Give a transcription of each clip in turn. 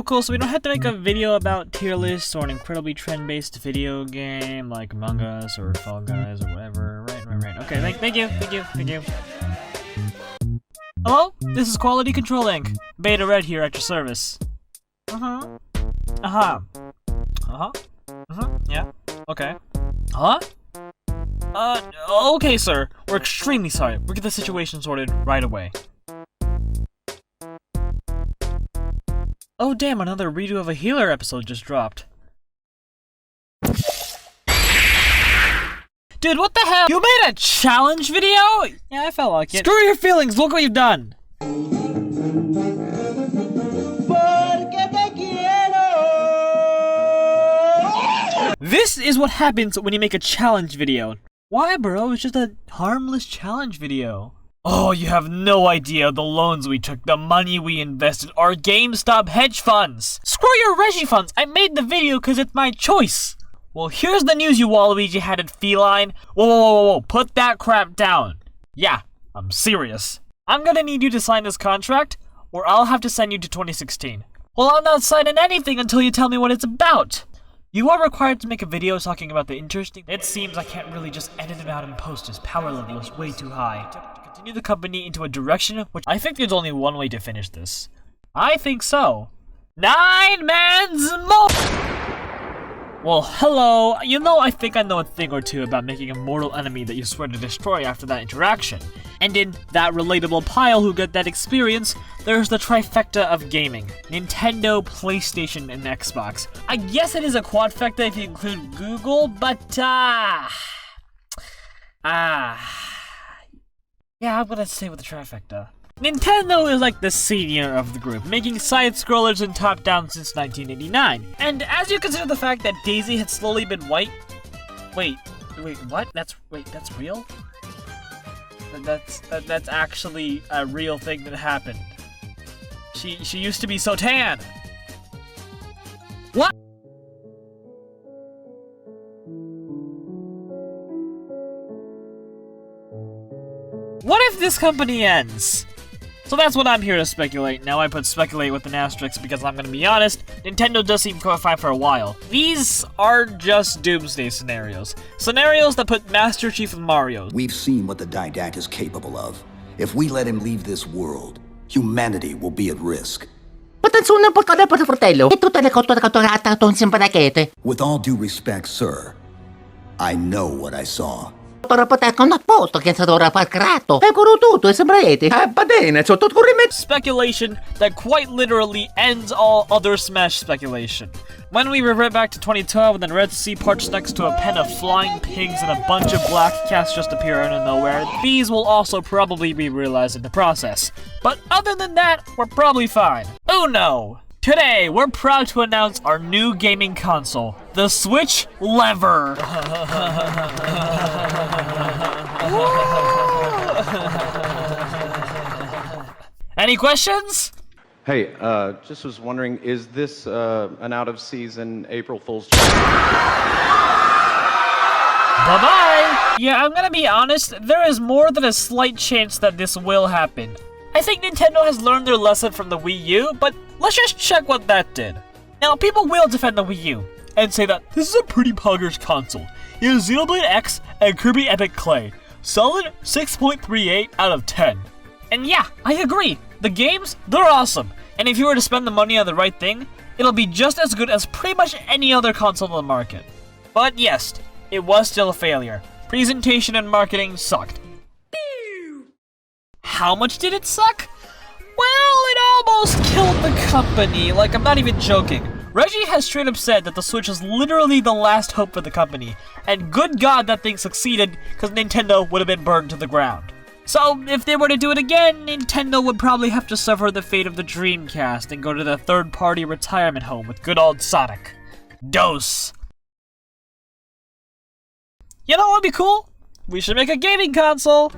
Cool. So we don't have to make a video about tier lists or an incredibly trend-based video game like Among Us or Fall Guys or whatever. Right. Okay, thank you. Hello? This is Quality Control Inc. Beta Red here at your service. Yeah. Okay. Huh? Okay, sir. We're extremely sorry. We'll get the situation sorted right away. Oh damn, another redo of a healer episode just dropped. Dude, what the hell? You made a challenge video? Yeah, I felt like it. Screw your feelings, look what you've done! This is what happens when you make a challenge video. Why, bro? It's just a harmless challenge video. Oh, you have no idea the loans we took, the money we invested, our GameStop hedge funds. Screw your Reggie funds, I made the video because it's my choice. Well, here's the news, you Waluigi-headed feline. Whoa, put that crap down. Yeah, I'm serious. I'm gonna need you to sign this contract, or I'll have to send you to 2016. Well, I'm not signing anything until you tell me what it's about. You are required to make a video talking about the interesting... It seems I can't really just edit it out in post as power level is way too high. To continue the company into a direction which I think there's only one way to finish this. I think so. 9 man's more! Well, hello. You know, I think I know a thing or two about making a mortal enemy that you swear to destroy after that interaction. And in that relatable pile who got that experience, there's the trifecta of gaming. Nintendo, PlayStation, and Xbox. I guess it is a quadfecta if you include Google, but yeah, I'm gonna stay with the trifecta. Nintendo is like the senior of the group, making side-scrollers and top-down since 1989. And as you consider the fact that Daisy had slowly been white... Wait, what? That's real? That's actually a real thing that happened. She used to be so tan! What? What if this company ends? So that's what I'm here to speculate. Now I put speculate with an asterisk because I'm gonna be honest, Nintendo does seem qualified for a while. These are just doomsday scenarios. Scenarios that put Master Chief and Mario. We've seen what the Didact is capable of. If we let him leave this world, humanity will be at risk. With all due respect, sir, I know what I saw. Speculation that quite literally ends all other Smash speculation. When we revert back to 2012 and then Red Sea parched next to a pen of flying pigs and a bunch of black cats just appear out of nowhere, these will also probably be realized in the process. But other than that, we're probably fine. Uno! Today, we're proud to announce our new gaming console, the Switch Lever. Any questions? Hey, just was wondering, is this an out-of-season April Fool's joke? Bye-bye! Yeah, I'm gonna be honest, there is more than a slight chance that this will happen. I think Nintendo has learned their lesson from the Wii U, but let's just check what that did. Now, people will defend the Wii U and say that this is a pretty poggers console. It has Xenoblade X and Kirby Epic Clay. Solid 6.38 out of 10. And yeah, I agree. The games, they're awesome. And if you were to spend the money on the right thing, it'll be just as good as pretty much any other console on the market. But yes, it was still a failure. Presentation and marketing sucked. How much did it suck? Well, it almost killed the company. Like, I'm not even joking. Reggie has straight up said that the Switch is literally the last hope for the company. And good God that thing succeeded, because Nintendo would have been burned to the ground. So, if they were to do it again, Nintendo would probably have to suffer the fate of the Dreamcast and go to the third-party retirement home with good old Sonic. Tose. You know what would be cool? We should make a gaming console.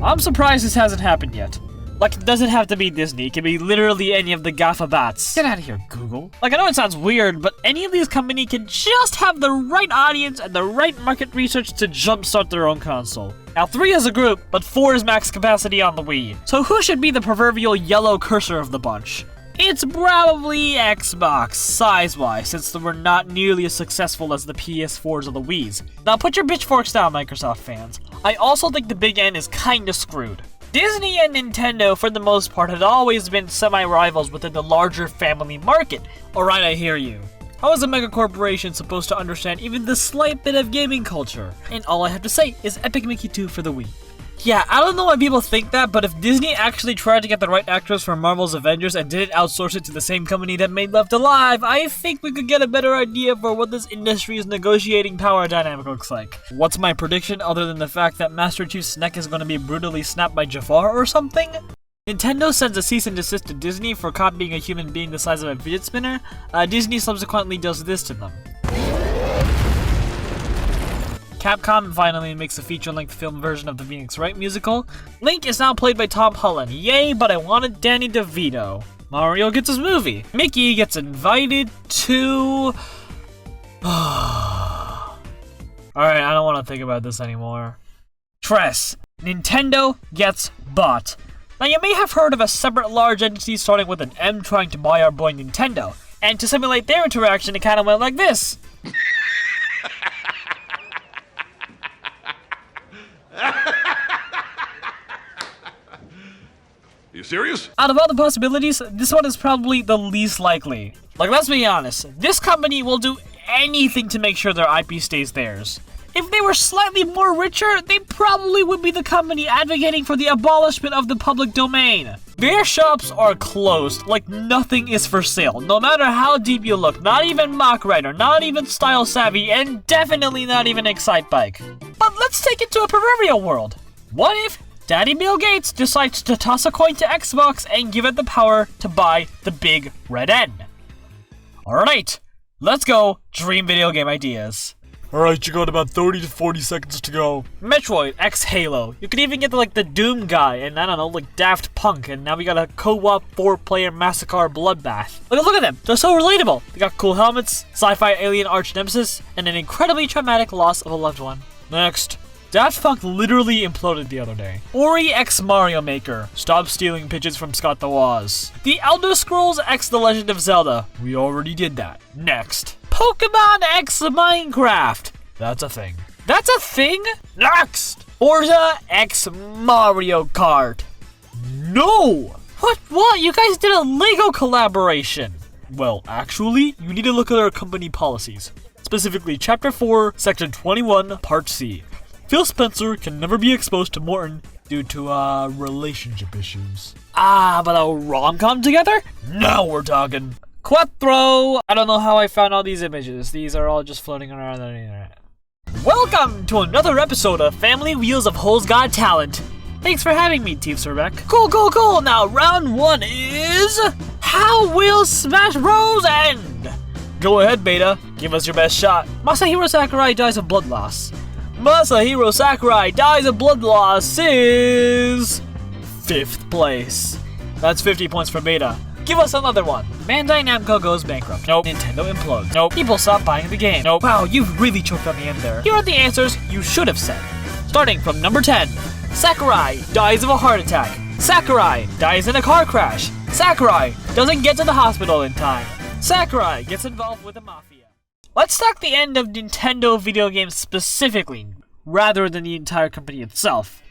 I'm surprised this hasn't happened yet. Like, it doesn't have to be Disney, it can be literally any of the GAFA-bats. Get out of here, Google. Like, I know it sounds weird, but any of these companies can just have the right audience and the right market research to jumpstart their own console. Now, 3 is a group, but 4 is max capacity on the Wii. So who should be the proverbial yellow cursor of the bunch? It's probably Xbox, size-wise, since they were not nearly as successful as the PS4s or the Wiis. Now put your pitchforks down, Microsoft fans. I also think the Big N is kinda screwed. Disney and Nintendo, for the most part, had always been semi-rivals within the larger family market. Alright, I hear you. How is a mega corporation supposed to understand even the slight bit of gaming culture? And all I have to say is Epic Mickey 2 for the Wii. Yeah, I don't know why people think that, but if Disney actually tried to get the right actors for Marvel's Avengers and didn't outsource it to the same company that made Left Alive, I think we could get a better idea for what this industry's negotiating power dynamic looks like. What's my prediction other than the fact that Master Chief's neck is going to be brutally snapped by Jafar or something? Nintendo sends a cease and desist to Disney for copying a human being the size of a fidget spinner. Disney subsequently does this to them. Capcom finally makes a feature-length film version of the Phoenix Wright musical. Link is now played by Tom Holland. Yay, but I wanted Danny DeVito. Mario gets his movie. Mickey gets invited to... Alright, I don't want to think about this anymore. Tress. Nintendo gets bought. Now you may have heard of a separate large entity starting with an M trying to buy our boy Nintendo. And to simulate their interaction, it kind of went like this. You serious? Out of all the possibilities, this one is probably the least likely. Like, let's be honest, this company will do anything to make sure their IP stays theirs. If they were slightly more richer, they probably would be the company advocating for the abolishment of the public domain. Their shops are closed, like nothing is for sale, no matter how deep you look, not even Mach Rider, not even Style Savvy, and definitely not even Excitebike. But let's take it to a proverbial world. What if Daddy Bill Gates decides to toss a coin to Xbox and give it the power to buy the big red N? Alright, let's go dream video game ideas. Alright, you got about 30 to 40 seconds to go. Metroid x Halo. You could even get like the Doom guy and I don't know, like Daft Punk, and now we got a co-op 4-player Massacre Bloodbath. Look at them, they're so relatable. They got cool helmets, sci-fi alien arch nemesis, and an incredibly traumatic loss of a loved one. Next. Daft Punk literally imploded the other day. Ori x Mario Maker. Stop stealing pitches from Scott the Woz. The Elder Scrolls x The Legend of Zelda. We already did that. Next. Pokemon x Minecraft. That's a thing. That's a thing? Next. Forza x Mario Kart. No! What? You guys did a Lego collaboration. Well, actually, you need to look at our company policies. Specifically, Chapter 4, Section 21, Part C. Phil Spencer can never be exposed to Morton due to, relationship issues. But a rom-com together? Now we're talking. Quattro! I don't know how I found all these images. These are all just floating around on the internet. Welcome to another episode of Family Wheels of Hole's Got Talent. Thanks for having me, Teef Surbeck. Cool. Now, round 1 is... How will Smash Bros. End? Go ahead, Beta. Give us your best shot. Masahiro Sakurai dies of blood loss. Masahiro Sakurai dies of blood loss is 5th place. That's 50 points for Beta. Give us another one. Bandai Namco goes bankrupt. Nope. Nintendo implodes. Nope. People stop buying the game. Nope. Wow, you've really choked on the end there. Here are the answers you should have said. Starting from number 10. Sakurai dies of a heart attack. Sakurai dies in a car crash. Sakurai doesn't get to the hospital in time. Sakurai gets involved with the mafia. Let's talk the end of Nintendo video games specifically, rather than the entire company itself.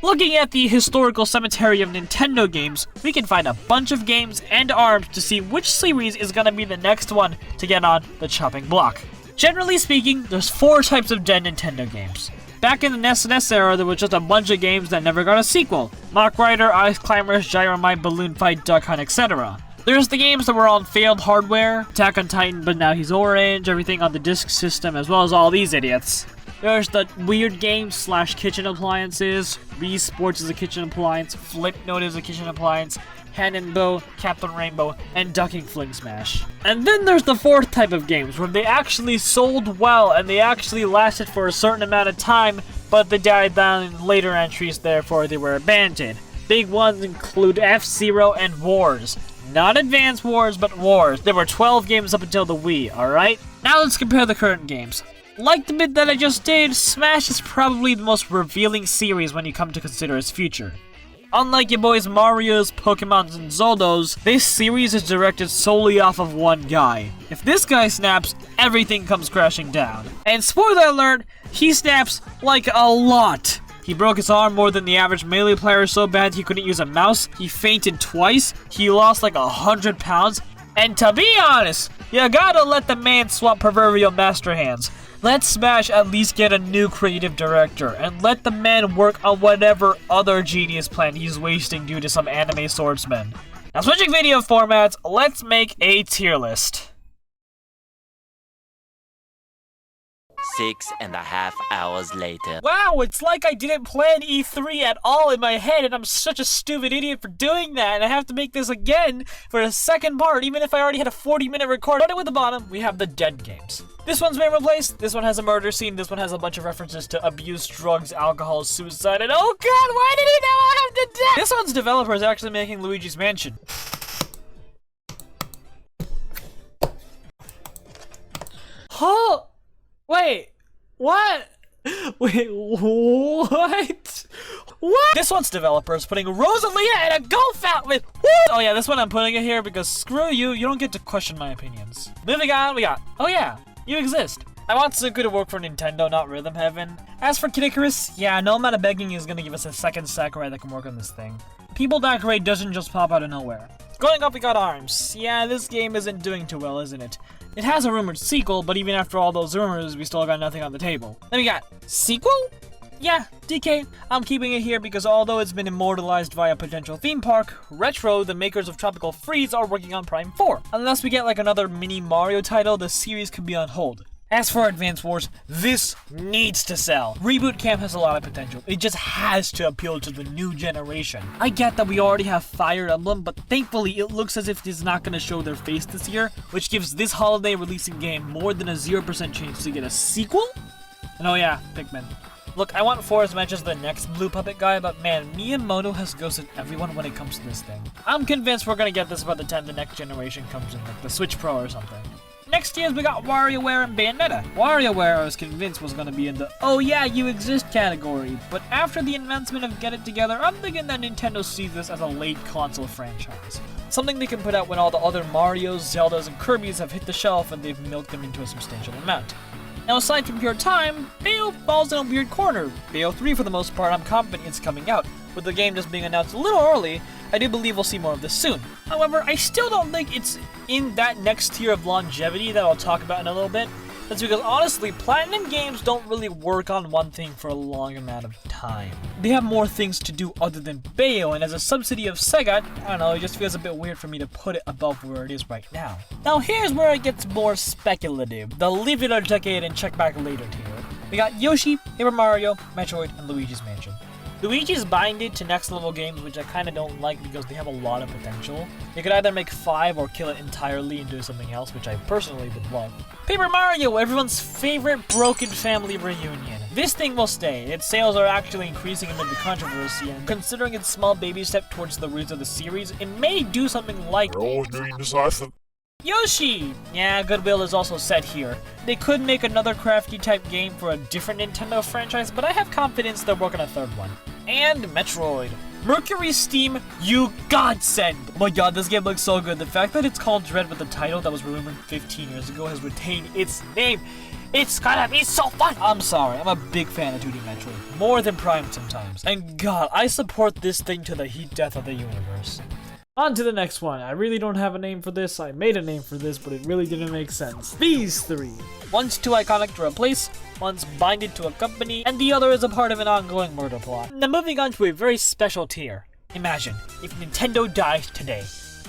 Looking at the historical cemetery of Nintendo games, we can find a bunch of games and ARMs to see which series is gonna be the next one to get on the chopping block. Generally speaking, there's 4 types of dead Nintendo games. Back in the NES and SNES era, there was just a bunch of games that never got a sequel. Mach Rider, Ice Climbers, Gyromite, Balloon Fight, Duck Hunt, etc. There's the games that were on failed hardware, Attack on Titan, but now he's orange, everything on the disk system, as well as all these idiots. There's the weird games / kitchen appliances, Wii Sports is a kitchen appliance, Flipnote is a kitchen appliance, Hand and Bow, Captain Rainbow, and Ducking Fling Smash. And then there's the 4th type of games, where they actually sold well and they actually lasted for a certain amount of time, but they died down in later entries, therefore they were abandoned. big ones include F-Zero and Wars. Not Advance Wars, but Wars. There were 12 games up until the Wii, alright? Now let's compare the current games. Like the bit that I just did, Smash is probably the most revealing series when you come to consider its future. Unlike your boys Mario's, Pokemon's, and Zelda's, this series is directed solely off of one guy. If this guy snaps, everything comes crashing down. And spoiler alert, he snaps like a lot. He broke his arm more than the average Melee player so bad he couldn't use a mouse, he fainted twice, he lost like 100 pounds, and to be honest, you gotta let the man swap proverbial master hands. Let Smash at least get a new creative director, and let the man work on whatever other genius plan he's wasting due to some anime swordsman. Now switching video formats, let's make a tier list. 6.5 hours later. Wow, it's like I didn't plan E3 at all in my head, and I'm such a stupid idiot for doing that, and I have to make this again for a second part, even if I already had a 40-minute record. Starting with the bottom, we have the dead games. This one's been replaced, this one has a murder scene, this one has a bunch of references to abuse, drugs, alcohol, suicide, and oh god, why did he know I have to die? This one's developer is actually making Luigi's Mansion. Oh! Wait, what? Wait, what? What? This one's developers putting Rosalia in a golf fountain. Oh yeah, this one I'm putting it here because screw you, you don't get to question my opinions. Moving on, we got, oh yeah, you exist. I want Suku to work for Nintendo, not Rhythm Heaven. As for Kid Icarus, yeah, no amount of begging is gonna give us a second Sakurai that can work on this thing. People that great doesn't just pop out of nowhere. Going up, we got ARMS. Yeah, this game isn't doing too well, isn't it? It has a rumored sequel, but even after all those rumors, we still got nothing on the table. Then we got sequel? Yeah, DK. I'm keeping it here because although it's been immortalized via potential theme park, Retro, the makers of Tropical Freeze, are working on Prime 4. Unless we get like another mini Mario title, the series could be on hold. As for Advance Wars, this needs to sell. Reboot Camp has a lot of potential. It just has to appeal to the new generation. I get that we already have Fire Emblem, but thankfully it looks as if it's not going to show their face this year, which gives this holiday releasing game more than a 0% chance to get a sequel? And oh yeah, Pikmin. Look, I want 4 as much as the next Blue Puppet guy, but man, Miyamoto has ghosted everyone when it comes to this thing. I'm convinced we're gonna get this by the time the next generation comes in, like the Switch Pro or something. Next year's we got WarioWare and Bayonetta. WarioWare I was convinced was gonna be in the oh yeah, you exist category, but after the announcement of Get It Together, I'm thinking that Nintendo sees this as a late console franchise. Something they can put out when all the other Marios, Zeldas, and Kirby's have hit the shelf and they've milked them into a substantial amount. Now aside from pure time, Bayo falls in a weird corner. Bayo 3 for the most part I'm confident it's coming out. With the game just being announced a little early, I do believe we'll see more of this soon. However, I still don't think it's in that next tier of longevity that I'll talk about in a little bit. That's because honestly, Platinum games don't really work on one thing for a long amount of time. They have more things to do other than Bayo, and as a subsidy of Sega, I don't know, it just feels a bit weird for me to put it above where it is right now. Now here's where it gets more speculative. The leave it a decade and check back later tier. We got Yoshi, Paper Mario, Metroid, and Luigi's Mansion. Luigi's binded to next level games, which I kinda don't like because they have a lot of potential. They could either make 5 or kill it entirely and do something else, which I personally would love. Paper Mario, everyone's favorite broken family reunion. This thing will stay. Its sales are actually increasing amid the controversy, and considering its small baby step towards the roots of the series, it may do something like Yoshi! Yeah, goodwill is also set here. They could make another crafty type game for a different Nintendo franchise, but I have confidence they'll work on a third one. And Metroid. Mercury Steam, you godsend! Oh my god, this game looks so good. The fact that it's called Dread with the title that was rumored 15 years ago has retained its name. It's gonna be so fun! I'm sorry, I'm a big fan of 2D Metroid. More than Prime sometimes. And god, I support this thing to the heat death of the universe. On to the next one. I really don't have a name for this. I made a name for this, but it really didn't make sense. These 3. One's too iconic to replace, one's binded to a company, and the other is a part of an ongoing murder plot. Now moving on to a very special tier. Imagine, if Nintendo died today,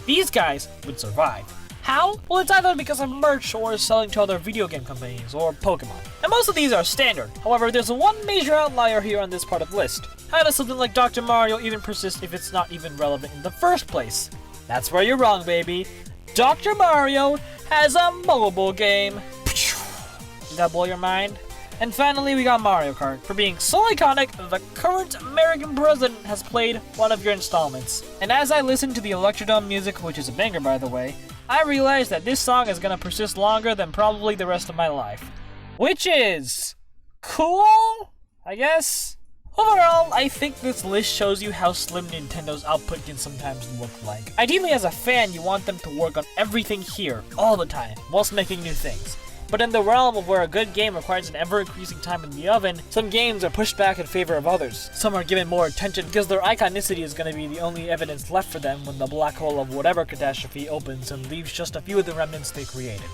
these guys would survive. How? Well, it's either because of merch or selling to other video game companies or Pokemon. And most of these are standard. However, there's one major outlier here on this part of the list. How does something like Dr. Mario even persist if it's not even relevant in the first place? That's where you're wrong, baby. Dr. Mario has a mobile game. Did that blow your mind? And finally, we got Mario Kart. For being so iconic, the current American president has played one of your installments. And as I listened to the Electrodome music, which is a banger by the way, I realized that this song is gonna persist longer than probably the rest of my life. Which is cool, I guess? Overall, I think this list shows you how slim Nintendo's output can sometimes look like. Ideally, as a fan, you want them to work on everything here, all the time, whilst making new things. But in the realm of where a good game requires an ever-increasing time in the oven, some games are pushed back in favor of others. Some are given more attention because their iconicity is going to be the only evidence left for them when the black hole of whatever catastrophe opens and leaves just a few of the remnants they created.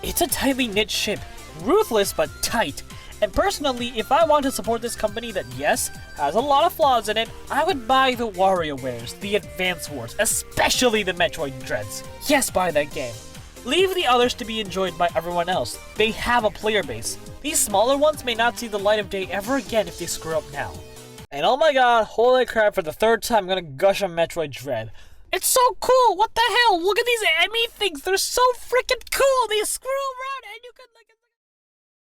It's a tightly knit ship, ruthless but tight. And personally, if I want to support this company that, yes, has a lot of flaws in it, I would buy the WarioWares, the Advance Wars, especially the Metroid Dreads. Yes, buy that game. Leave the others to be enjoyed by everyone else. They have a player base. These smaller ones may not see the light of day ever again if they screw up now. And oh my god, holy crap, for the third time I'm gonna gush on Metroid Dread. It's so cool! What the hell? Look at these Emmy things! They're so freaking cool! They screw around and you can like